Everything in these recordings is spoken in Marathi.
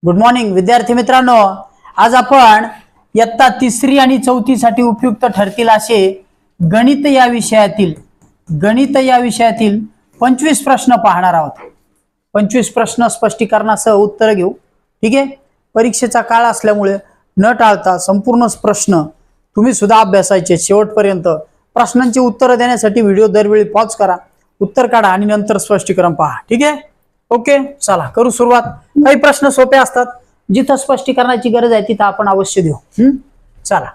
गुड मॉर्निंग विद्यार्थी मित्रांनो, आज आपण इयत्ता तिसरी आणि चौथीसाठी उपयुक्त ठरतील असे गणित या विषयातील 25 प्रश्न पाहणार आहोत। 25 प्रश्न स्पष्टीकरणासह उत्तर घेऊ। ठीक आहे, परीक्षेचा काळ असल्यामुळे न टाळता संपूर्ण प्रश्न तुम्ही सुद्धा अभ्यासायचे शेवटपर्यंत। प्रश्नांची उत्तरे देण्यासाठी व्हिडिओ दरवेळी पॉज करा, उत्तर काढा आणि नंतर स्पष्टीकरण पहा। ठीक आहे, ओके, चला करू सुरुवात। काही प्रश्न सोपे असतात, जिथं स्पष्टीकरणाची गरज आहे तिथं आपण अवश्य देऊ। चला,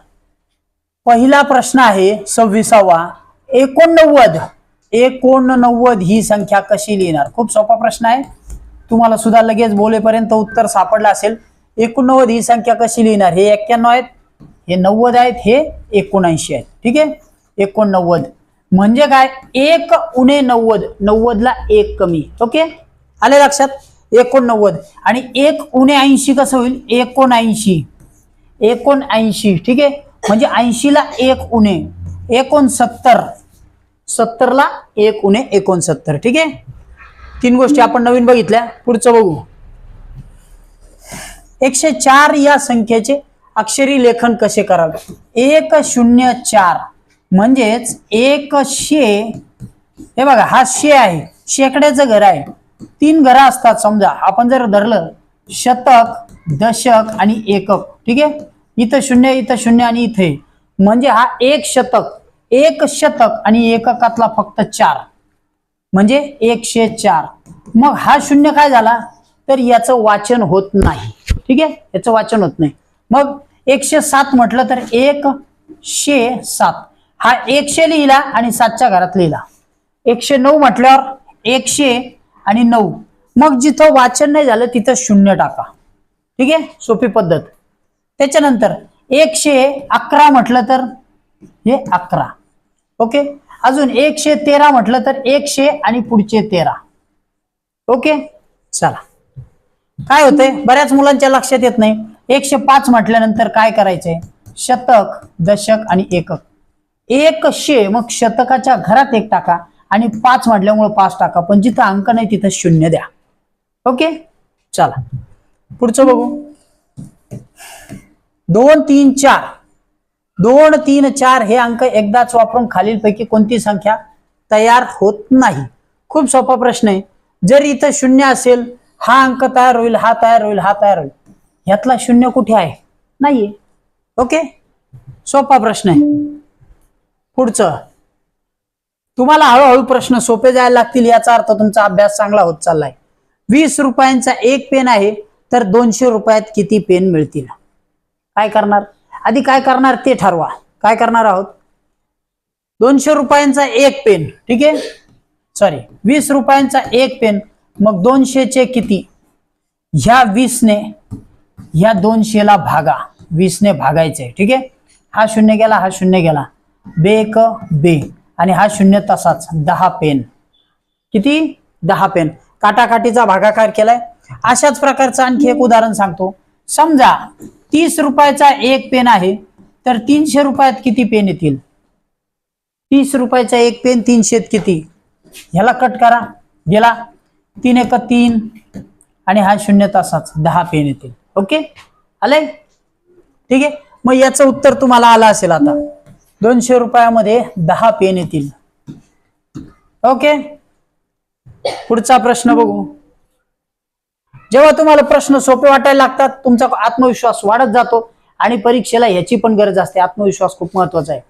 पहिला प्रश्न आहे 26वा। 89 ही संख्या कशी लिहिणार? खूप सोपा प्रश्न आहे, तुम्हाला सुद्धा लगेच बोलेपर्यंत उत्तर सापडलं असेल। 89 ही संख्या कशी लिहिणार? हे 91 आहेत, हे 90 आहेत, हे 79 आहेत। ठीक आहे, 89 म्हणजे काय? 1 उणे 90, 90 ला 1 कमी। ओके, आले लक्षात? 89 आणि 1 उणे 80 कसं होईल? 79। ठीक आहे, म्हणजे 80 ला 1 उणे 69, 70 ला 1 उणे 69। ठीक आहे, तीन गोष्टी आपण नवीन बघितल्या। पुढचं बघू। 104 या संख्येचे अक्षरी लेखन कसे करावे? 104 म्हणजेच 100। हे बघा, हा 100 आहे, शेकड्याचं घर आहे। 3 घरं असतात समजा, आपण जर धरलं शतक, दशक आणि एकक। ठीक आहे, इथं 0, इथं 0 आणि इथे, म्हणजे हा 1 शतक, 1 शतक आणि एककातला फक्त 4 म्हणजे 104। मग हा 0 काय झाला तर याचं वाचन होत नाही। ठीक आहे, याचं वाचन होत नाही। मग 107 म्हटलं तर 107, हा 100 लिहिला आणि 7च्या घरात लिहिला। 109 म्हटल्यावर 100 आणि 9, मग जिथं वाचन नाही झालं तिथं 0 टाका। ठीक आहे, सोपी पद्धत। त्याच्यानंतर 111 म्हटलं तर हे 11। ओके, अजून 113 म्हटलं तर 100 आणि पुढचे 13। ओके, चला, काय होतंय बऱ्याच मुलांच्या लक्षात येत नाही। 105 म्हटल्यानंतर काय करायचंय? शतक, दशक आणि एकक। 100, मग शतकाच्या घरात 1 टाका आणि 5 म्हटल्यामुळे 5 टाका, पण जिथं अंक नाही तिथं 0 द्या। ओके, चला पुढचं बघू। 2 3 4, 2 3 4 हे अंक एकदाच वापरून खालीलपैकी कोणती संख्या तयार होत नाही? खूप सोपा प्रश्न आहे। जर इथं 0 असेल, हा अंक तयार होईल, हा तयार होईल, हा तयार होईल, यातला 0 कुठे आहे? नाहीये। ओके, सोपा प्रश्न आहे। पुढचं, तुम्हाला हळूहळू प्रश्न सोपे जायला लागतील, याचा अर्थ तुमचा अभ्यास चांगला होत चाललाय। 20 रुपयांचा एक पेन आहे, तर 200 रुपयात किती पेन मिळतील? काय करणार? आधी काय करणार ते ठरवा। काय करणार आहोत? 200 रुपयांचा एक पेन, ठीक आहे, सॉरी 20 रुपयांचा एक पेन, मग 200 चे किती? ह्या 20 ने ह्या 200 ला भागा, 20 ने भागायचंय। ठीक आहे, हा 0 गेला, हा 0 गेला, बेक बे, आणि हा 0 तसाच। 10 पेन, किती? 10 पेन। काटाकाटीचा भागाकार केलाय। अशाच प्रकारचं आणखी एक उदाहरण सांगतो। समजा 30 रुपयाचा एक पेन आहे, तर 300 रुपयात किती पेन येतील? 30 रुपयाचा एक पेन 300 किती? ह्याला कट करा, गेला 3 1 3 आणि हा 0 तसाच, 10 पेन येतील। ओके, आले? ठीक आहे, मग याचं उत्तर तुम्हाला आलं असेल आता। 200 रुपयामध्ये 10 पेन येतील। ओके, पुढचा प्रश्न बघू। जेव्हा तुम्हाला प्रश्न सोपे वाटायला लागतात, तुमचा आत्मविश्वास वाढत जातो आणि परीक्षेला ह्याची पण गरज असते। आत्मविश्वास खूप महत्वाचा आहे।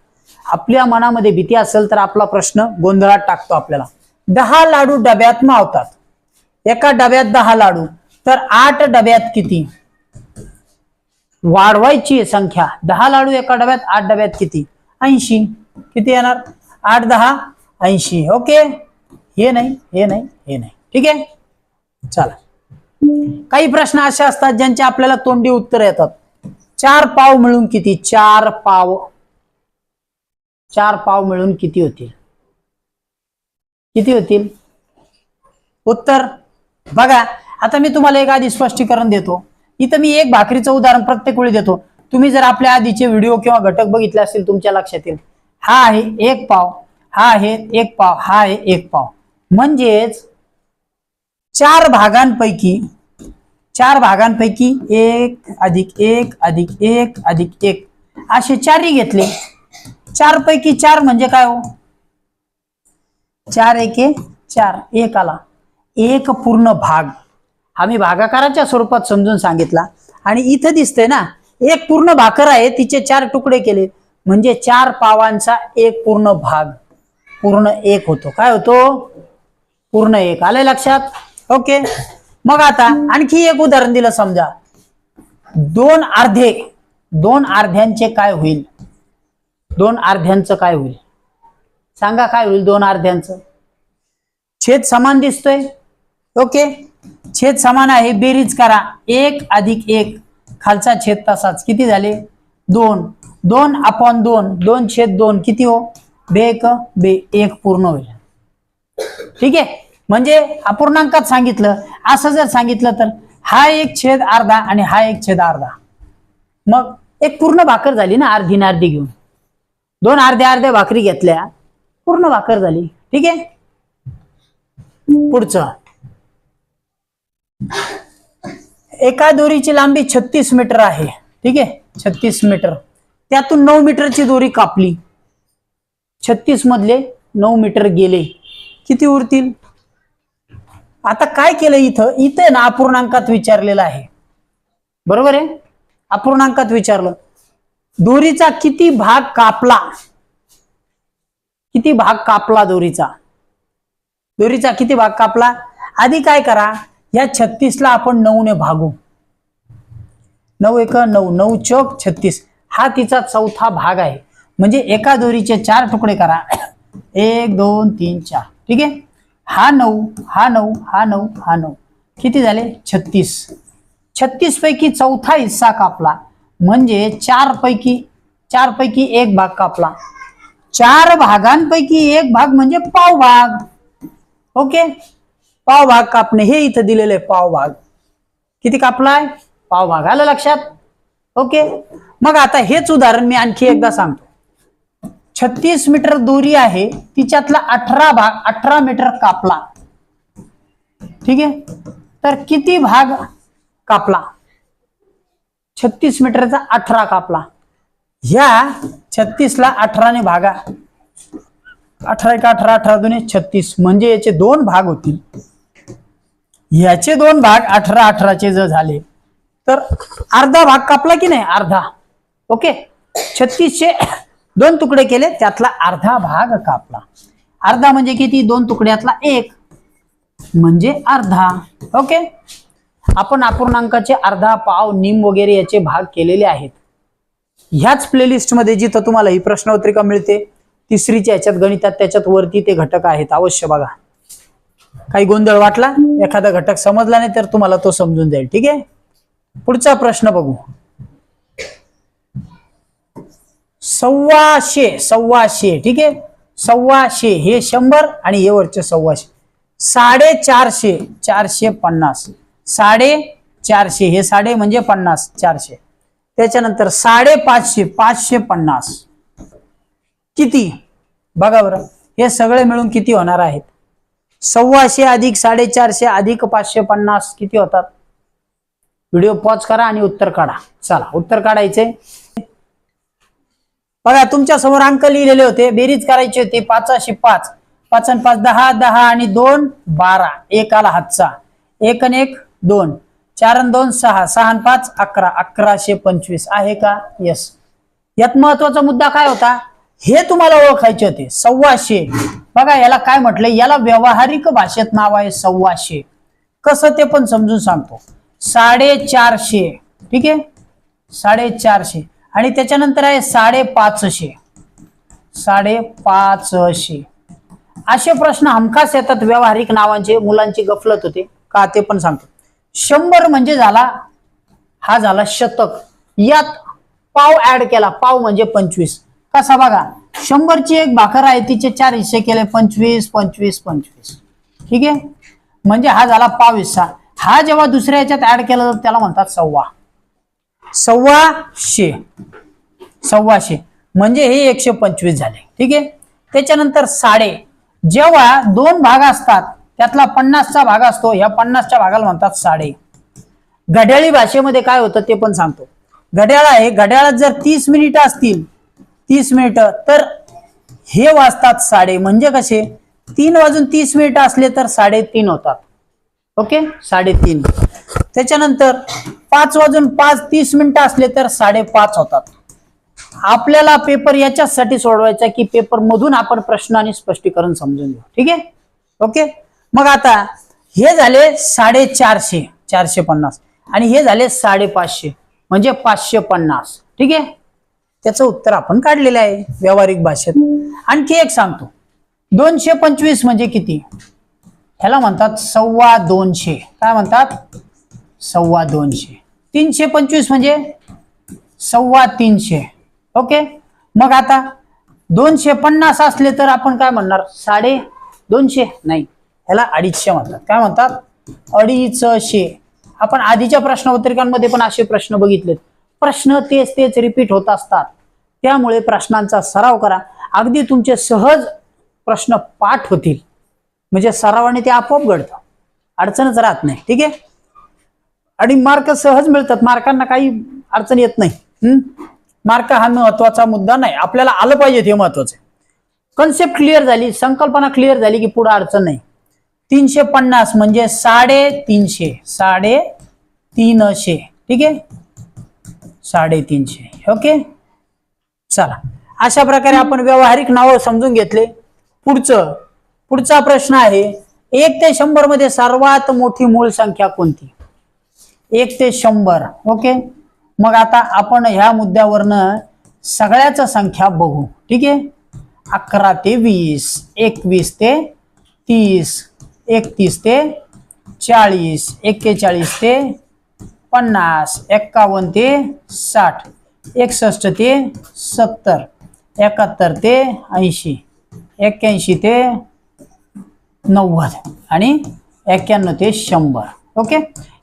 आपल्या मनामध्ये भीती असेल तर आपला प्रश्न गोंधळात टाकतो आपल्याला। 10 लाडू डब्यात मावतात, एका डब्यात 10 लाडू, तर 8 डब्यात किती? वाढवायची संख्या। 10 लाडू एका डब्यात, 8 डब्यात किती? 80। किती येणार? 8 10 80। ओके, हे नाही, हे नाही, हे नाही। ठीक आहे, चला, काही प्रश्न असे असतात ज्यांचे आपल्याला तोंडी उत्तर येतात। 4 पाव मिळून किती? 4 पाव मिळून किती होतील? किती होतील? उत्तर बघा। आता मी तुम्हाला एक आधी स्पष्टीकरण देतो। इथं मी एक भाकरीचं उदाहरण प्रत्येक वेळी देतो। तुम्ही जर आपल्या आधीचे व्हिडिओ किंवा घटक बघितले असतील, तुमच्या लक्षात येईल। हा आहे 1 पाव, हा आहे 1 पाव, हा आहे 1 पाव, म्हणजेच 4 भागांपैकी 4 भागांपैकी 1 अधिक 1 अधिक 1 अधिक 1 असे 4ही घेतले. 4 पैकी 4 म्हणजे काय हो? 4 एके 4, 1 आला. 1 पूर्ण भाग आम्ही भागाकाराच्या स्वरूपात समजून सांगितला. आणि इथं दिसतंय ना, 1 पूर्ण भाकर आहे, तिचे 4 तुकडे केले म्हणजे 4 पावांचा 1 पूर्ण भाग पूर्ण 1 होतो. काय होतो? पूर्ण 1. आले लक्षात? ओके. मग आता आणखी एक उदाहरण दिलं. समजा 2 अर्धे, 2 अर्ध्यांचे काय होईल? 2 अर्ध्यांचं काय होईल? सांगा काय होईल 2 अर्ध्यांचं? छेद समान दिसतोय. ओके, छेद समान आहे, बेरीज करा. 1 अधिक 1 खालचा छेद तसाच, किती झाले? 2. 2 अपॉन 2, 2 छेद 2 किती हो? बे 1 बे 1 पूर्ण होईल. ठीक आहे. म्हणजे अपूर्णांकात सांगितलं, असं जर सांगितलं तर हा 1 छेद अर्धा आणि हा 1 छेद अर्धा, मग एक पूर्ण भाकर झाली ना, अर्धी ना अर्धी घेऊन. 2 अर्ध्या अर्ध्या भाकरी घेतल्या, पूर्ण भाकर झाली. ठीक आहे. पुढचं, एका दोरीची लांबी 36 मीटर आहे. ठीक आहे, 36 मीटर. त्यातून 9 मीटरची दोरी कापली. 36 मधले 9 मीटर गेले, किती उरतील? आता काय केलं इथं? इथं ना अपूर्णांकात विचारलेलं आहे. बरोबर आहे, अपूर्णांकात विचारलं. दोरीचा किती भाग कापला? किती भाग कापला दोरीचा? दोरीचा किती भाग कापला? आधी काय करा, या 36 ला आपण 9 ने भागू. 9 एक 9, 9 चौक 36. हा तिचा चौथा भाग आहे. म्हणजे एका दोरीचे 4 तुकडे करा. 1 2 3 4. ठीक आहे. हा 9, हा 9, हा 9, हा 9, किती झाले? 36. 36 पैकी चौथा हिस्सा कापला म्हणजे 4 पैकी 1 भाग कापला. 4 भागांपैकी 1 भाग म्हणजे पाव भाग. ओके, पाव भाग कापणे हे इथं दिलेलं आहे. पाव भाग किती कापलाय? पाव भाग. आलं लक्षात? ओके. मग आता हेच उदाहरण मी आणखी एकदा सांगतो. 36 मीटर दोरी आहे, तिच्यातला 18 मीटर कापला. ठीक आहे, तर किती भाग कापला? 36 मीटरचा 18 कापला. ह्या 36 ला 18 ने भागा. 18 एक 18, 18 दुने 36, म्हणजे याचे 2 भाग होतील. याचे 2 भाग 18 18 चे जर झाले तर अर्धा भाग कापला की नाही? अर्धा. ओके, 36 चे 2 तुकडे केले, त्यातला अर्धा भाग कापला. अर्धा म्हणजे किती? 2 तुकड्यातला 1 म्हणजे अर्धा. ओके, आपण अपूर्णांकाचे अर्धा, पाव, निम वगैरे याचे भाग केलेले आहेत. ह्याच प्लेलिस्ट मध्ये जिथं तुम्हाला ही प्रश्नपत्रिका मिळते, तिसरीच्या ह्याच्यात गणितात, त्याच्यात वरती ते घटक आहेत, अवश्य बघा. काही गोंधळ वाटला, एखादा घटक समजला नाही तर तुम्हाला तो समजून जाईल. ठीक आहे. पुढचा प्रश्न बघू. 1,100. ठीक आहे, 1,100 हे 100 आणि हे वरचे 1,100. 450, 450. 450 हे 1.5 म्हणजे 50, 400. त्याच्यानंतर 550, 550 किती? बघा बरं, हे सगळे मिळून किती होणार आहेत? 1,100 अधिक 450 अधिक 550 किती होतात? व्हिडिओ पॉज करा आणि उत्तर काढा. चला, उत्तर काढायचे. बघा, तुमच्या समोर अंक लिहिलेले होते, बेरीज करायची होती. 5 5, 5 आणि 5 10, 10 आणि 2 12, 1 आला हातचा. 1 आणि 1 2, 4 आणि 2 6, 6 आणि 5 11, 1125 आहे का? यस. यात महत्वाचा मुद्दा काय होता हे तुम्हाला ओळखायचे होते. 1,100. बघा, याला काय म्हटलं? याला व्यावहारिक भाषेत नाव आहे 1,100. कसं ते पण समजून सांगतो. 450. ठीक आहे, 450 आणि त्याच्यानंतर आहे 550. 550 असे प्रश्न हमखास येतात व्यावहारिक नावांचे. मुलांची गफलत होते का ते पण सांगतो. 100 म्हणजे झाला, हा झाला शतक. यात पाव ऍड केला, पाव म्हणजे 25. कसा? बघा, 100 ची एक भाकर आहे, तिचे 4 हिस्से केले, 25 25 25. ठीक आहे, म्हणजे हा झाला पाव हिस्सा. हा जेव्हा दुसऱ्या ह्याच्यात ऍड केला तर त्याला म्हणतात 1,100. 1,100 म्हणजे हे 125 झाले. ठीक आहे. त्याच्यानंतर 1/2. जेव्हा 2 भाग असतात त्यातला 50चा भाग असतो, ह्या 50च्या भागाला म्हणतात 1/2. घड्याळी भाषेमध्ये काय होतं ते पण सांगतो. घड्याळ आहे, घड्याळात जर 30 मिनिटं असतील, 30 मिनिटं, तर हे वाजतात साडे, म्हणजे कसे 3 वाजून 30 मिनिटं असले तर 3:30 होतात. ओके, 3:30. त्याच्यानंतर 5 वाजून 30 मिनिटं असले तर 5:30 होतात. आपल्याला पेपर याच्यासाठी सोडवायचा की पेपर मधून आपण प्रश्न आणि स्पष्टीकरण समजून घेऊ. ठीक आहे, ओके. मग आता हे झाले 450, 450 आणि हे झाले 550, म्हणजे 550. ठीक आहे, त्याचं उत्तर आपण काढलेलं आहे व्यावहारिक भाषेत. आणखी एक सांगतो, 225 म्हणजे किती? ह्याला म्हणतात 225. काय म्हणतात? 225. 325 म्हणजे 325. ओके. मग आता 250 असले तर आपण काय म्हणणार? 250 नाही, ह्याला 250 म्हणतात. काय म्हणतात? 250. आपण आधीच्या प्रश्नपत्रिकांमध्ये पण असे प्रश्न बघितलेत. प्रश्न तेच रिपीट होत असतात, त्यामुळे प्रश्नांचा सराव करा. अगदी तुमचे सहज प्रश्न पाठ होतील, म्हणजे सरावाने ते आपोआप घडतं, अडचणच राहत नाही. ठीक आहे, आणि मार्क सहज मिळतात. मार्कांना काही अडचण येत नाही. मार्क हा महत्वाचा मुद्दा नाही, आपल्याला आलं पाहिजे हे महत्वाचं. कन्सेप्ट क्लिअर झाली, संकल्पना क्लिअर झाली की पुढे अडचण नाही. 350 म्हणजे 350, 350. ठीक आहे, 350. ओके, चला, अशा प्रकारे आपण व्यावहारिक नाव समजून घेतले. पुढचा प्रश्न आहे, 1 ते 100 मध्ये सर्वात मोठी मूळ संख्या कोणती? 1 ते 100. ओके, मग आता आपण ह्या मुद्द्यावरनं सगळ्याच संख्या बघू. ठीक आहे, 11 ते 20, 21 ते 30, 31 ते 40, 41 ते 50, 51 ते 60, 61 ते 70, 71 ते 80, 81 ते 90 आणि 91 ते 100. ओके,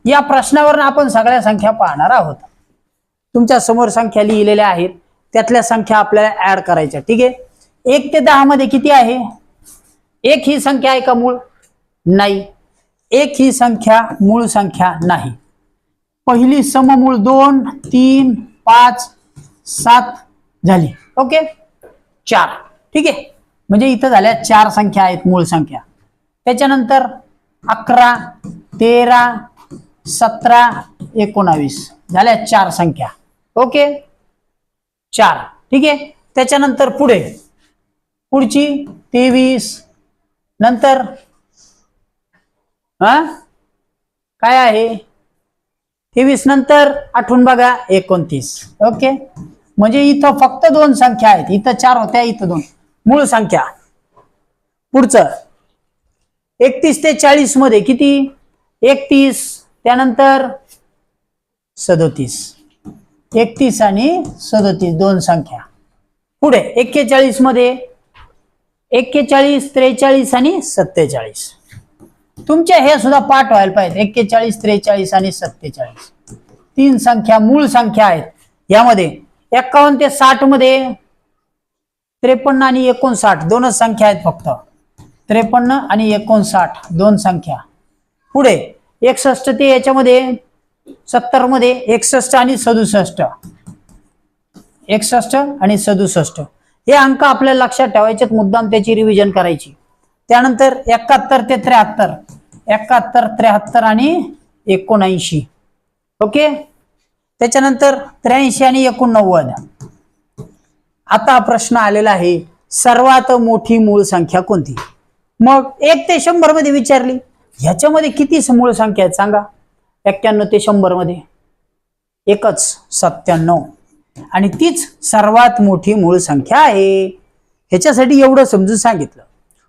या प्रश्नावर आपण सगळ्या संख्या पाहणार आहोत. तुमच्या समोर संख्या लिहिलेल्या आहेत, त्यातल्या संख्या आपल्याला ऍड करायच्या. ठीक आहे, 1 ते 10 मध्ये किती आहे? 1 ही संख्या आहे का मूळ? नाही, 1 ही संख्या मूळ संख्या नाही. पहिली सममूळ 2, 3, 5, 7 झाली. ओके, 4. ठीक आहे, म्हणजे इथं झाल्या 4 संख्या आहेत मूळ संख्या. त्याच्यानंतर 11, 13, 17, 19 झाल्या 4 संख्या. ओके, 4. ठीक आहे, त्याच्यानंतर पुढची 23, नंतर काय आहे? 23 नंतर आठवून बघा 29. ओके, म्हणजे इथं फक्त 2 संख्या आहेत. इथं 4 होत्या, इथं 2 मूळ संख्या. पुढचं 31 ते 40 मध्ये किती? 31, त्यानंतर 37. 31 आणि 37 2 संख्या. पुढे 41 मध्ये 41, 43 आणि 47. तुमच्या हे सुद्धा पाठ व्हायला पाहिजे. 41, 43 आणि 47 3 संख्या मूळ संख्या आहेत. यामध्ये 51 ते 60 मध्ये 53 आणि 59 दोनच संख्या आहेत फक्त. 53 आणि 59 2 संख्या. पुढे 61 ते याच्यामध्ये 70 मध्ये 61 आणि 67. 61 आणि 67 हे अंक आपल्याला लक्षात ठेवायचे, मुद्दाम त्याची रिव्हिजन करायची. त्यानंतर 71 ते 73, 71, 73 आणि 79. ओके, त्याच्यानंतर 83 आणि 89. आता प्रश्न आलेला आहे, सर्वात मोठी मूळ संख्या कोणती? मग 1 ते 100 मध्ये विचारली, ह्याच्यामध्ये किती मूळ संख्या आहेत सांगा? 91 ते 100 मध्ये एकच 97, आणि तीच सर्वात मोठी मूळ संख्या आहे. ह्याच्यासाठी एवढं समजून सांगितलं.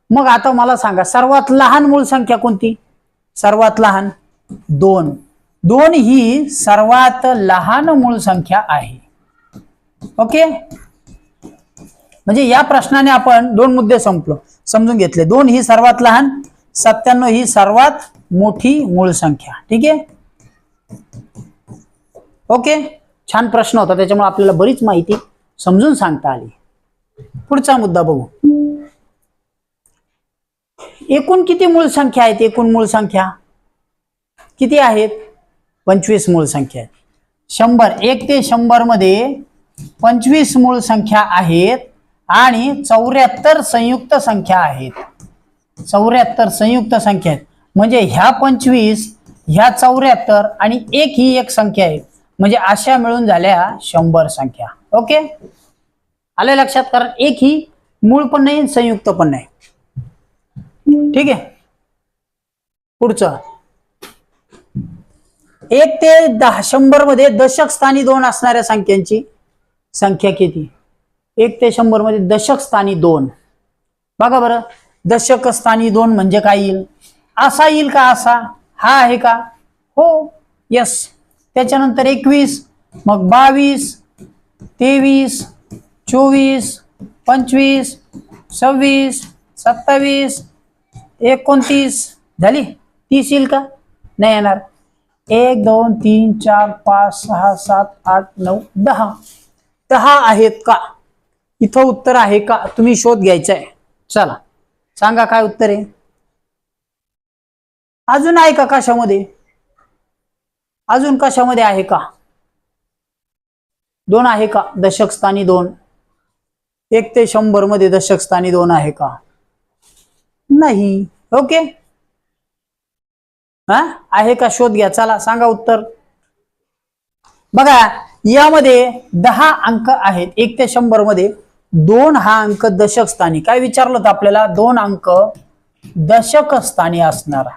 मग आता मला सांगा, सर्वात लहान मूळ संख्या कोणती? सर्वात लहान 2. 2 ही सर्वात लहान मूळ संख्या आहे. ओके, म्हणजे या प्रश्नाने आपण 2 मुद्दे समजून घेतले. 2 ही सर्वात लहान, 97 ही सर्वात मोठी मूळ संख्या. ठीक आहे, ओके, छान प्रश्न होता, त्याच्यामुळे आपल्याला बरीच माहिती समजून सांगता आली. पुढचा मुद्दा बघू. एकूण किती मूळ संख्या आहेत? एकूण मूळ संख्या किती आहेत? 25 मूळ संख्या आहेत. 100 1 ते 100 मध्ये 25 मूळ संख्या आहेत आणि 74 संयुक्त संख्या आहेत. 74 संयुक्त संख्या आहेत. म्हणजे ह्या 25 ह्या 74 आणि एक ही एक संख्या आहे. म्हणजे अशा मिळून झाल्या 100 संख्या. ओके, आले लक्षात. कारण एक ही मूळ पण नाही संयुक्त पण नाही. ठीक आहे, पुढचं 1 ते 100 मध्ये दशक स्थानी 2 असणाऱ्या संख्यांची संख्या किती? 1 ते 100 मध्ये दशक स्थानी 2. बघा बरं, दशक स्थानी 2 म्हणजे काय येईल? असा येईल का? असा हा आहे का? हो, यस. त्याच्यानंतर 21, मग 22, 23, 24, 25, 26, 27, 29 झाली. 30 येईल का? नाही येणार. 1 2 3 4 5 6 7 8 9 10 10 आहेत का? इथं उत्तर आहे का? तुम्ही शोध घ्यायचा आहे. चला सांगा काय उत्तर आहे. अजून आहे का कशामध्ये? अजून कशामध्ये आहे का? 2 आहे का? दशक स्थानी 2. 1 ते 100 मध्ये दशक स्थानी 2 आहे का? नाही. ओके, हा आहे का? शोध घ्या. चला सांगा उत्तर. बघा यामध्ये 10 अंक आहेत. 1 ते 100 मध्ये 2 हा अंक दशक स्थानी. काय विचारलं होतं आपल्याला? 2 अंक दशक स्थानी असणारा.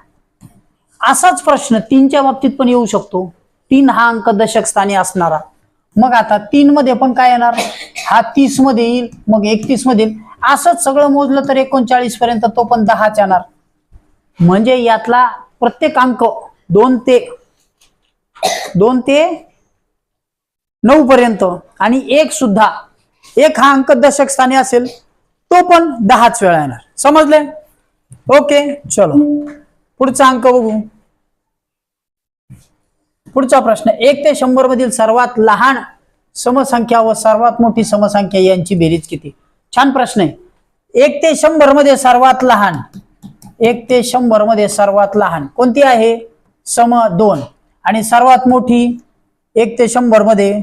असाच प्रश्न 3च्या बाबतीत पण येऊ शकतो. 3 हा अंक दशक स्थानी असणारा. मग आता 3 मध्ये पण काय येणार? हा 30 मध्ये येईल, मग 31 मध्ये येईल. असंच सगळं मोजलं तर 39 पर्यंत तो पण 10च येणार. म्हणजे यातला प्रत्येक अंक 2 ते 9 पर्यंत आणि एक सुद्धा एक हा अंक दशक स्थानी असेल तो पण 10च वेळा येणार. समजले? ओके, चलो पुढचा अंक बघू. पुढचा प्रश्न 1 ते 100 मधील सर्वात लहान समसंख्या व सर्वात मोठी समसंख्या यांची बेरीज किती? छान प्रश्न आहे. 1 ते 100 मध्ये सर्वात लहान, 1 ते 100 मध्ये सर्वात लहान कोणती आहे? सम 2. आणि सर्वात मोठी 1 ते 100 मध्ये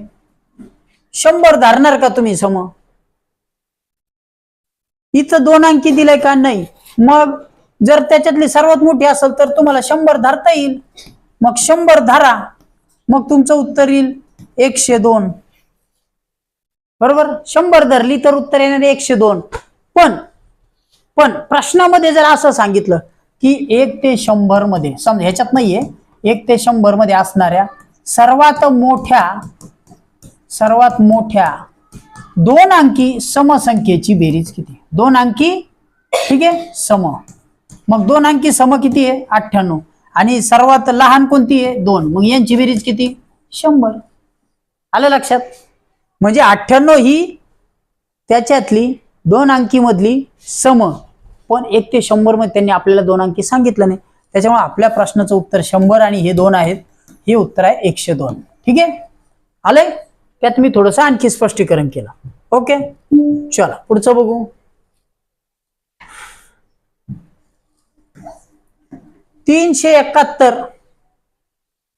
100 धरणार का तुम्ही सम? इथं 2 अंकी दिलाय का? नाही. मग जर त्याच्यातली सर्वात मोठी असेल तर तुम्हाला 100 धरता येईल. मग 100 धरा, मग तुमचं उत्तर येईल 102. बरोबर, 100 धरली तर उत्तर येणार 102. पण प्रश्नामध्ये जर असं सांगितलं की 1 ते 100 मध्ये, समजा ह्याच्यात नाहीये, 1 ते 100 मध्ये असणाऱ्या सर्वात मोठ्या 2 अंकी समसंख्येची बेरीज किती? 2 अंकी, ठीक आहे, सम. मग 2 अंकी सम किती आहे? 98. आणि सर्वात लहान कोणती आहे? 2. मग यांची बेरीज किती? 100. आलं लक्षात? म्हणजे 98 ही त्याच्यातली 2 अंकी मधली सम. पण 1 ते 100 मध्ये त्यांनी आपल्याला 2 अंकी सांगितलं नाही. त्याच्यामुळे आपल्या प्रश्नाचं उत्तर 100 आणि हे 2 आहेत. हे उत्तर आहे 102. ठीक आहे, आलंय? त्यात मी थोडस आणखी स्पष्टीकरण केलं. ओके, चला पुढचं बघू. 371,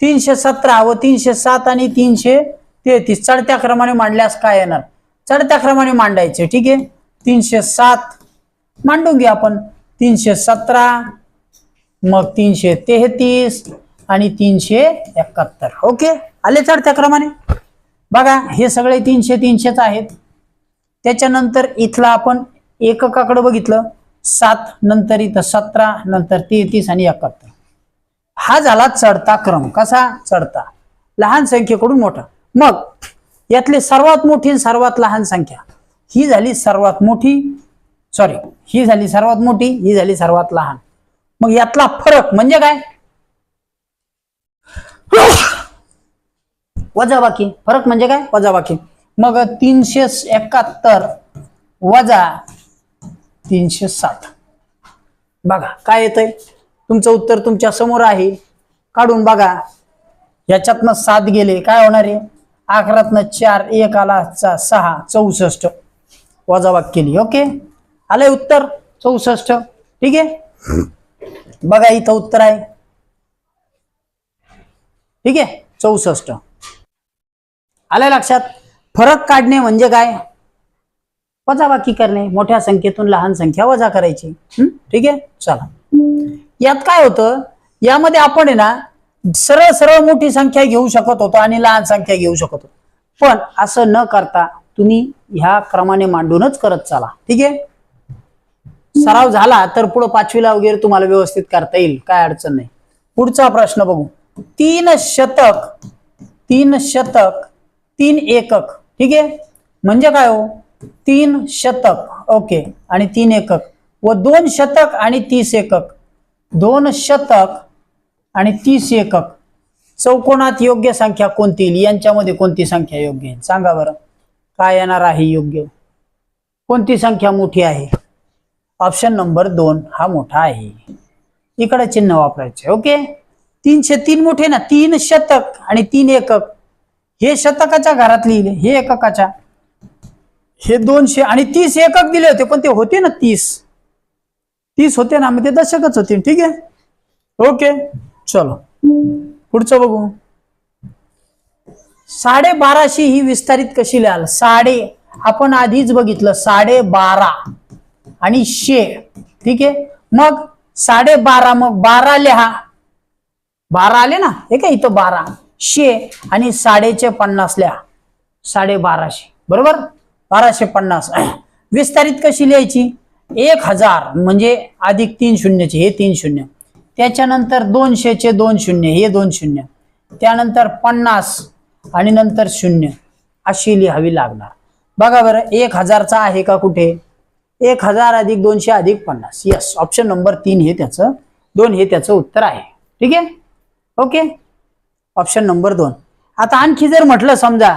317 व 307 आणि 333 चढत्या क्रमाने मांडल्यास काय येणार? चढत्या क्रमाने मांडायचे. ठीक आहे, 307 मांडून घ्या आपण. 317, मग 333 आणि 371. ओके, आले चढत्या क्रमाने. बघा हे सगळे 300 आहेत. त्याच्यानंतर इथला आपण एककाकडे बघितलं 7, नंतर इथं 17, नंतर 33 आणि 71. हा झाला चढता क्रम. कसा? चढता, लहान संख्येकडून मोठा. मग यातली सर्वात मोठी आणि सर्वात लहान संख्या ही झाली सर्वात मोठी, सॉरी ही झाली सर्वात मोठी, ही झाली सर्वात लहान. मग यातला फरक म्हणजे काय? वजाबाकी. फरक म्हणजे काय? वजाबाकी. मग 371 वजा 307. बघा काय येतंय? तुमचं उत्तर तुमच्या समोर आहे, काढून बघा. याच्यातनं 7 गेले, काय होणार आहे? 11तनं 4, 1 आला 6, 64 वजाबाकी केली. ओके, आलंय उत्तर 64. ठीक आहे, बघा इथं उत्तर आहे ठीक आहे, 64. आलं लक्षात? फरक काढणे म्हणजे काय? वजाबाकी करणे, मोठ्या संख्येतून लहान संख्या वजा करायची. ठीक आहे, चला. यात काय होतं, यामध्ये आपण आहे ना सरळ सरळ मोठी संख्या घेऊ शकत होतो आणि लहान संख्या घेऊ शकत होतो, पण असं न करता तुम्ही ह्या क्रमाने मांडूनच करत चला. ठीक आहे, सराव झाला तर पुढे 5वीला वगैरे तुम्हाला व्यवस्थित करता येईल, काय अडचण नाही. पुढचा प्रश्न बघू. 3 शतक 3 एकक. ठीक आहे, म्हणजे काय हो, 3 शतक ओके आणि 3 एकक व 2 शतक आणि 30 एकक. 2 शतक आणि 30 एकक चौकोनात योग्य संख्या कोणती येईल? यांच्यामध्ये कोणती संख्या योग्य आहे सांगा बरं. काय येणार आहे योग्य? कोणती संख्या मोठी आहे? ऑप्शन नंबर 2 हा मोठा आहे. इकडे चिन्ह वापरायचे. ओके, 303 मोठे ना. 3 शतक आणि 3 एकक हे शतकाच्या घरात लिहिले, हे एककाच्या. हे 200 आणि 30 एकक दिले होते, पण ते होते ना 30 होते ना, मग ते दशकच होते. ठीक आहे, ओके, चलो पुढचं बघू. 1250 ही विस्तारित कशी लिहाल? आपण आधीच बघितलं 1250 आणि 100. ठीक आहे, मग 1250 मग 12 लिहा, 12 आले ना, हे काय इथं 12 100 आणि 50 लिहा, 1250 बरोबर. 1250 विस्तारित कशी लिहायची? 1000 म्हणजे अधिक 3 शून्यचे, हे 3 शून्य, त्याच्यानंतर 200चे 2 शून्य, हे 2 शून्य, त्यानंतर 50 आणि नंतर 0 अशी लिहावी लागणार. बघा बरं, 1000चा आहे का कुठे? 1000 अधिक 200 अधिक 50. यस, ऑप्शन नंबर 3 हे त्याचं 2 हे त्याचं उत्तर आहे. ठीक आहे, ओके, ऑप्शन नंबर 2. आता आणखी जर म्हटलं समजा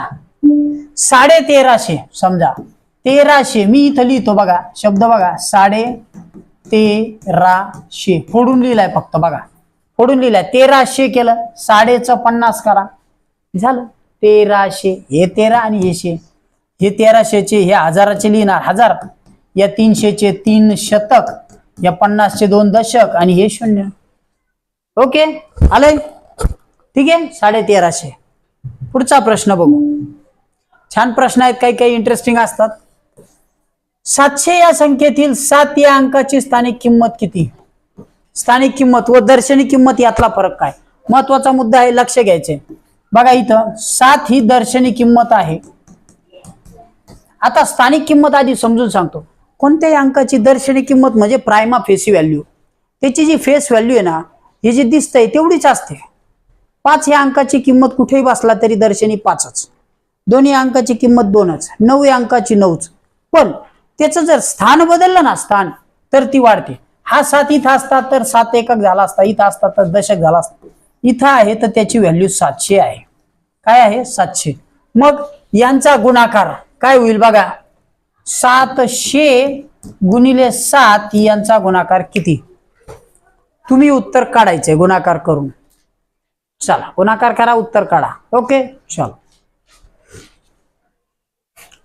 1350, समजा 1300, मी इथं लिहितो बघा शब्द, बघा 1300 फोडून लिहिलाय फक्त, बघा फोडून लिहिलाय. 1300 केलं, 50 करा, झालं 1300. हे 13 आणि हे 100, हे 1300चे हे 1000चे लिहिणार 1000, या 300चे 3 शतक, या 50चे 2 दशक आणि हे 0. ओके, आलंय? ठीक आहे, 1350. पुढचा प्रश्न बघू. छान प्रश्न आहेत, काही काही इंटरेस्टिंग असतात. 700 या संख्येतील 7 या अंकाची स्थानिक किंमत किती? स्थानिक किंमत व दर्शनी किंमत यातला फरक काय? महत्वाचा मुद्दा आहे, लक्ष घ्यायचे. बघा इथं 7 ही दर्शनी किंमत आहे. आता स्थानिक किंमत आधी समजून सांगतो. कोणत्याही अंकाची दर्शनी किंमत म्हणजे प्राइमा फेसी व्हॅल्यू, त्याची जी फेस व्हॅल्यू आहे ना, हे जे दिसतंय तेवढीच असते. 5 या अंकाची किंमत कुठेही बसला तरी दर्शनी 5च, दोन्ही अंकाची किंमत 2च, 9 या अंकाची 9च, पण त्याचं जर स्थान बदललं ना, स्थान, तर ती वाढते. हा 7 इथं असता तर 7 एकक झाला असता, इथं असता तर दशक झाला असता, इथं आहे तर त्याची व्हॅल्यू 700 आहे. काय आहे? 700. मग यांचा गुणाकार काय होईल बघा, 700 गुणिले 7 यांचा गुणाकार किती? तुम्ही उत्तर काढायचंय गुणाकार करून. चला गुणाकार करा, उत्तर काढा. ओके, चलो.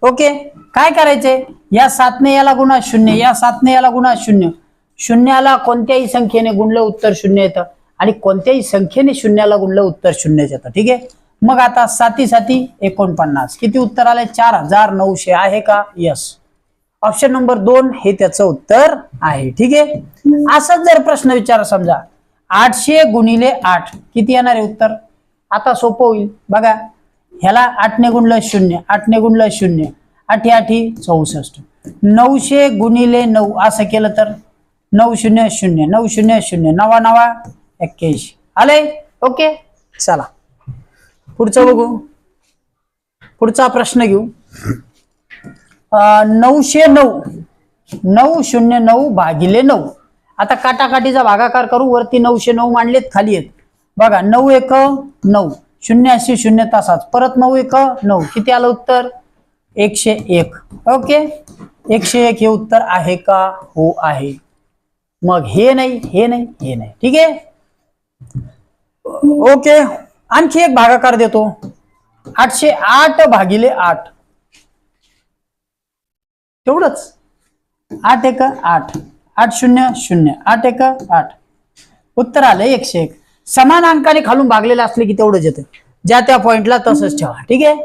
ओके, काय करायचंय? या 7ने याला गुणा 0, या 7ने याला गुणा 0. शून्याला कोणत्याही संख्येने गुणलं उत्तर 0 येतं आणि कोणत्याही संख्येने शून्याला गुणलं उत्तर 0 येतं. ठीक आहे, मग आता 7 7 49 किती उत्तर आले? 4900 आहे का? यस, ऑप्शन नंबर 2 हे त्याचं उत्तर आहे. ठीक आहे, असंच जर प्रश्न विचारा, समजा 800 गुणिले 8 किती येणार आहे उत्तर? आता सोपं होईल बघा, ह्याला 8ने गुणलं 0, 8ने गुणलं 0, 8 8 64. 900 गुणिले 9 असं केलं तर 9 0 0, 9 0 0, 9 9 81. आलंय? ओके, चला पुढचं बघू. पुढचा प्रश्न घेऊ. 909 909 भागिले 9. आता काटाकाटीचा भागाकार करू. वरती 909 मांडलेत, खाली आहेत बघा. 9 1 9, 0 80 0 तासाच, परत 9 1 9, किती आलं उत्तर? 101. ओके, 101 हे उत्तर आहे का? हो आहे. मग हे नाही, हे नाही, हे नाही. ठीक आहे, ओके. आणखी एक भागाकार देतो. 808 भागिले 8, तेवढंच. 8 1 8, 8 0 0, 8 1 8, उत्तर आलं 101. समान अंकाने खालून भागलेलं असले की तेवढंच येतं, ज्या त्या पॉइंटला तसंच ठेवा. ठीक आहे.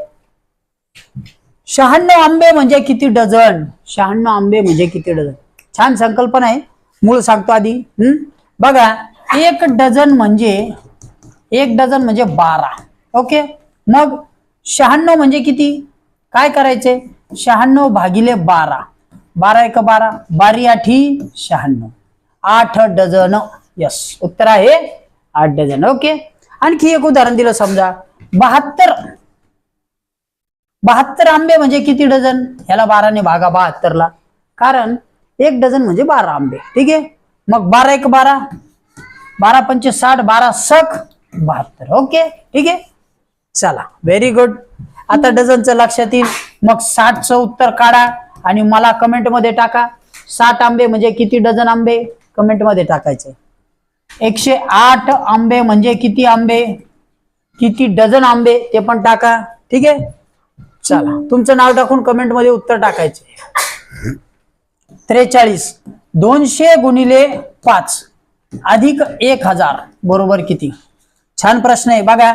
96 आंबे म्हणजे किती डझन? 96 आंबे म्हणजे किती डझन? छान संकल्पना आहे. मूळ सांगतो आधी. बघा, एक डझन म्हणजे 12. ओके. मग 96 म्हणजे किती? काय करायचे? 96 भागिले 12. 12 एक 12, 12 आठी 96, 8 डझन. यस, उत्तर आहे 8 डझन. ओके. आणखी एक उदाहरण दिलं, समजा 72 आंबे म्हणजे किती डझन? ह्याला 12 ने भागा 72 ला, कारण एक डझन म्हणजे 12 आंबे. ठीक आहे. मग 12 एक 12, 12 पंचे 60, 12 सक 72. ओके. ठीक आहे. चला, व्हेरी गुड. आता डझनचं लक्षात येईल. मग 60चं उत्तर काढा आणि मला कमेंट मध्ये टाका. 60 आंबे म्हणजे किती डझन आंबे? कमेंट मध्ये टाकायचे. 108 आंबे म्हणजे किती आंबे? किती डझन आंबे ते पण टाका. ठीक आहे. चला, तुमचं नाव टाकून कमेंट मध्ये उत्तर टाकायचे. 43 200 गुणिले 5 अधिक 1000 बरोबर किती? छान प्रश्न आहे. बघा,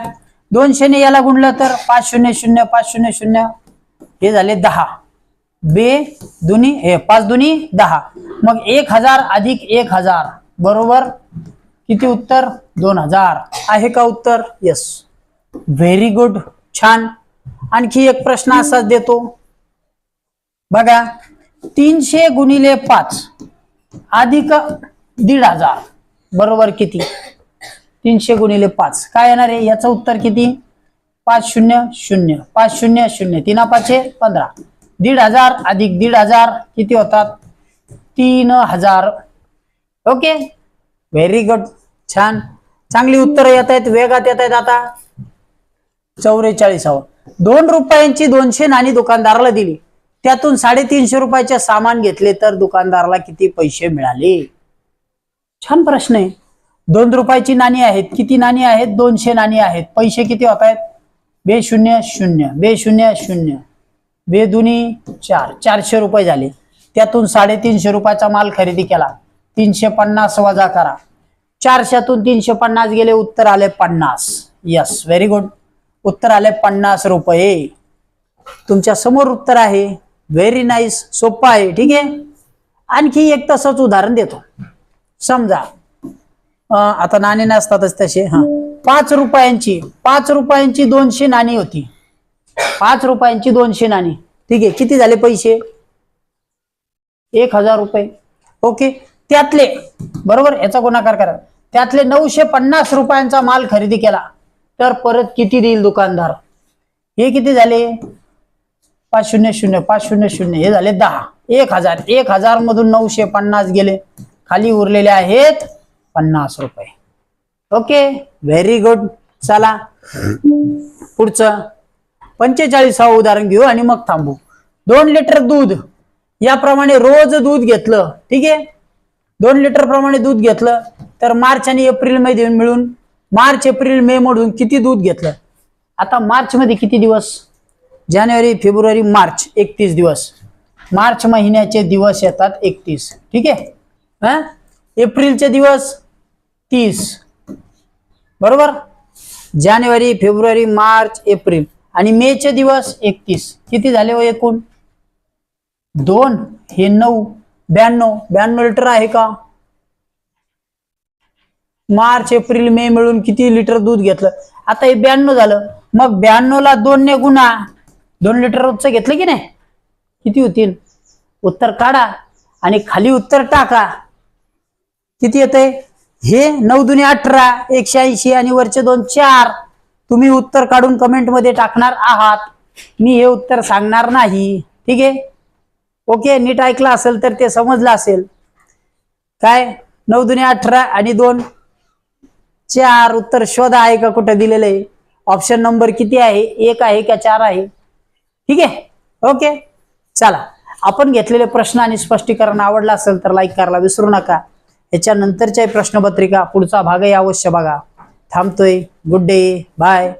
200 ने याला गुणलं तर 5 0 0 5 0 0 हे झाले 10. बे दुनी हे 5 दुनी 10. मग 1000 अधिक 1000 बरोबर किती? उत्तर 2000 आहे का उत्तर? यस, व्हेरी गुड, छान. आणखी एक प्रश्न असाच देतो. बघा, 300 गुणिले 5 अधिक 1500 बरोबर किती? 300 गुणिले 5 काय येणार आहे? याचं उत्तर किती? 5 0 0 5 0 0 3 5 15. 1500 अधिक 1500 किती होतात? 3000. ओके, व्हेरी गुड, छान. चांगली उत्तर येत आहेत, वेगात येत आहेत. आता 44. 2 रुपयांची 200 नाणी दुकानदाराला दिली, त्यातून 350 रुपयाचे सामान घेतले तर दुकानदाराला किती पैसे मिळाले? छान प्रश्न आहे. 2 रुपयाची नाणी आहेत. किती नाणी आहेत? 200 नाणी आहेत. पैसे किती होत आहेत? बे 0 0 बे 0 0 बे दुनी 4, 400 रुपये झाले. त्यातून 350 रुपयाचा माल खरेदी केला. 350 वजा करा. 400तून 350 गेले, उत्तर आले 50. यस, व्हेरी गुड, उत्तर आले 50 रुपये. तुमच्या समोर उत्तर आहे. व्हेरी नाईस, सोपं आहे. ठीक आहे. आणखी एक तसंच उदाहरण देतो. समजा आता नाणी नसतातच तसे. 5 रुपयांची 200 नाणी होती. 5 रुपयांची 200 नाणी. ठीक आहे. किती झाले पैसे? 1000 रुपये. ओके. त्यातले बरोबर याचा गुणाकार करा. त्यातले 950 रुपयांचा माल खरेदी केला तर परत किती देईल दुकानदार? हे किती झाले? 5 0 0 5 0 0 हे झाले 10. 1000. 1000 मधून 950 गेले, खाली उरलेले आहेत 50 रुपये. Okay, very good. चला पुढचं 45वं उदाहरण घेऊ आणि मग थांबू. 2 लिटर दूध याप्रमाणे रोज दूध घेतलं. ठीक आहे. 2 लिटर प्रमाणे दूध घेतलं तर मार्च आणि एप्रिल मध्ये मिळून मार्च एप्रिल मे मधून किती दूध घेतलं? आता मार्च मध्ये किती दिवस? जानेवारी फेब्रुवारी मार्च 31 दिवस. मार्च महिन्याचे दिवस येतात 31. ठीक आहे. एप्रिलचे दिवस 30 बरोबर. जानेवारी फेब्रुवारी मार्च एप्रिल आणि मे चे दिवस 31. किती झाले हो एकूण? 2 हे 9 92 लिटर आहे का? मार्च एप्रिल मे मिळून किती लिटर दूध घेतलं? आता हे 92 झालं. मग 92 ला 2 ने गुणा. 2 लिटर रोजचं घेतलं की नाही? किती होतील? उत्तर काढा आणि खाली उत्तर टाका. किती येतंय? हे 9 दुनी 18 180 आणि वरचे 2 4. तुम्ही उत्तर काढून कमेंट मध्ये टाकणार आहात. मी हे उत्तर सांगणार नाही. ठीक आहे. ओके, नीट ऐकलं असेल तर ते समजलं असेल. काय 9 दुनी 18 आणि 2 4. उत्तर शोधा. आहे का कुठे दिलेलं आहे? ऑप्शन नंबर किती आहे? 1 आहे का 4 आहे? ठीक आहे. ओके, चला. आपण घेतलेले प्रश्न आणि स्पष्टीकरण आवडलं असेल तर लाईक करायला विसरू नका. याच्या नंतरच्या प्रश्नपत्रिका पुढचा भागही अवश्य बघा. थांबतोय. Good day, bye.